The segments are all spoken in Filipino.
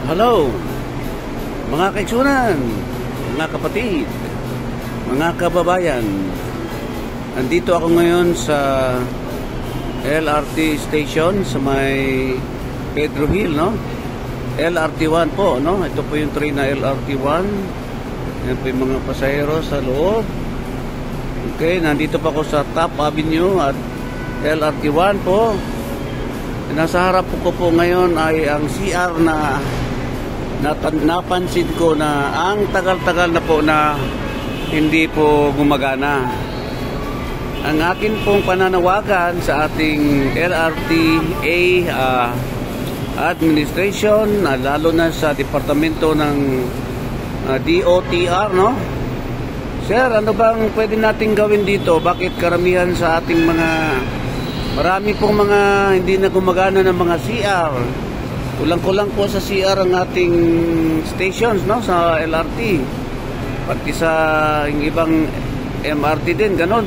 Hello, mga kaitsunan, mga kapatid, mga kababayan. Andito ako ngayon sa LRT station sa may Pedro Hill, no? LRT1 po, no? Ito po yung train na LRT1. Yan po yung mga pasahero sa loob. Okay, nandito pa ako sa Top Avenue at LRT1 po. Nasa harap ko po ngayon ay ang CR na napansin ko na ang tagal-tagal na po na hindi po gumagana. Ang akin pong pananawagan sa ating LRTA administration, lalo na sa departamento ng DOTR, no? Sir, ano bang pwede nating gawin dito? Bakit karamihan sa ating marami pong mga hindi na gumagana ng mga CR? Kulang-kulang po sa CR ang ating stations, no, sa LRT. Pati sa ibang MRT din, ganon.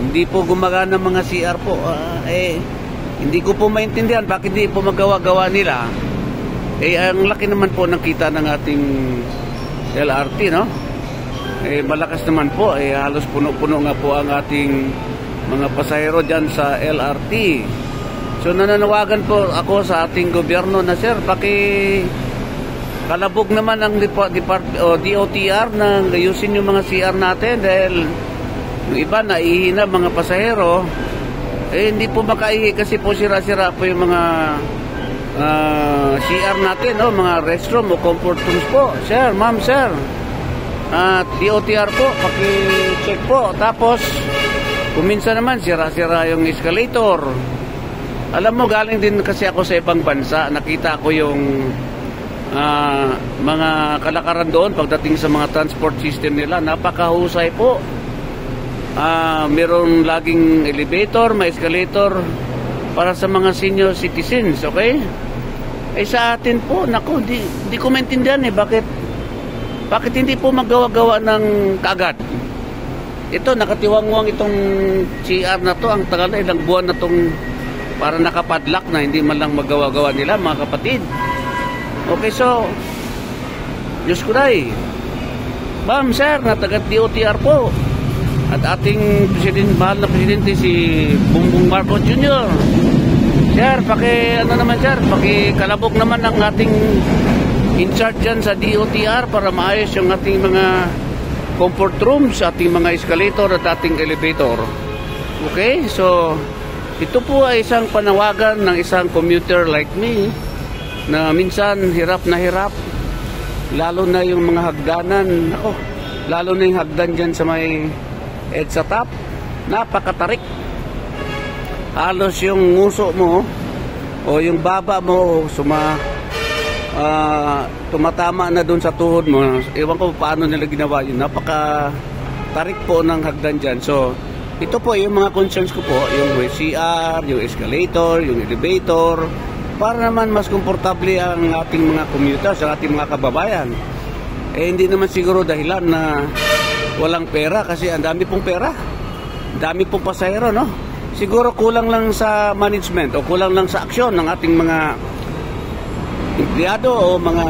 Hindi po gumagana mga CR po. Hindi ko po maintindihan bakit hindi po magawa-gawa nila. Ang laki naman po ng kita ng ating LRT, no? Malakas naman po. Halos puno-puno nga po ang ating mga pasahero dyan sa LRT. So nananawagan po ako sa ating gobyerno na, sir, kalabog naman ang DOTR na ayusin yung mga CR natin dahil yung iba naihina mga pasahero, hindi po makaihi kasi po sira-sira po yung mga CR natin, no? Mga restroom o comfort rooms po. Sir, ma'am, sir, DOTR po, paki-check po. Tapos kuminsan naman sira-sira yung escalator. Alam mo, galing din kasi ako sa ibang bansa. Nakita ko yung mga kalakaran doon pagdating sa mga transport system nila. Napakahusay po. Meron laging elevator, may escalator para sa mga senior citizens, okay? Sa atin po, naku, di ko maintindihan bakit hindi po magawa-gawa ng kaagad. Ito, nakatiwangwang itong CR na to. Ang tagal na, ilang buwan na itong para nakapadlock na, hindi man lang magawa-gawa nila, mga kapatid. Okay, so Diyos ko day, ma'am, sir, na taga DOTR po at ating mahal na presidente si Bongbong Marcos Jr. Sir, pakikalabog naman ang ating in-charge dyan sa DOTR para maayos yung ating mga comfort rooms, ating mga escalator at ating elevator. Okay, so ito po ay isang panawagan ng isang commuter like me na minsan hirap na hirap, lalo na yung mga hagdanan. Lalo na yung hagdan dyan sa may EDSA top, napakatarik. Halos yung nguso mo o yung baba mo tumatama na dun sa tuhod mo. Ewan ko paano nila ginawa yun. Napakatarik po ng hagdan dyan. So ito po yung mga concerns ko po, yung CR, yung escalator, yung elevator, para naman mas komportable ang ating mga commuters, ang ating mga kababayan. Hindi naman siguro dahilan na walang pera, kasi ang dami pong pera, dami pong pasahero, no? Siguro kulang lang sa management o kulang lang sa aksyon ng ating mga empleyado o mga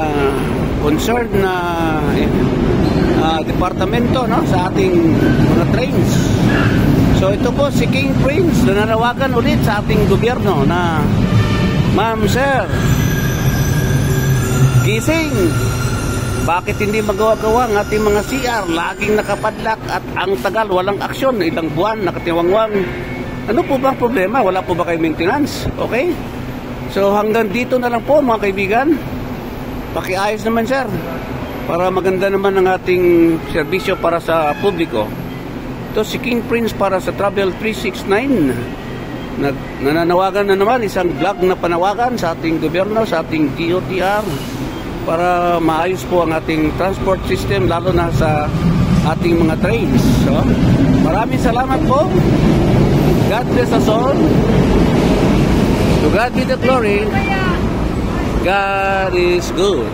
concerned na departamento, no, sa ating mga trains. So ito po si King Prince, nananawagan ulit sa ating gobyerno na, ma'am, sir, gising, bakit hindi magawa-gawa ang ating mga CR? Laging nakapadlak at ang tagal, walang aksyon, ilang buwan nakatiwangwang. Ano po bang problema? Wala po ba kayo maintenance? Okay, so hanggang dito na lang po, mga kaibigan. Pakiayos naman, sir, para maganda naman ang ating serbisyo para sa publiko. Ito si King Prince para sa Travel 369. Nananawagan na naman, isang vlog na panawagan sa ating gobyerno, sa ating DOTR, para maayos po ang ating transport system, lalo na sa ating mga trains. So, maraming salamat po. God bless us all. To God be the glory. God is good.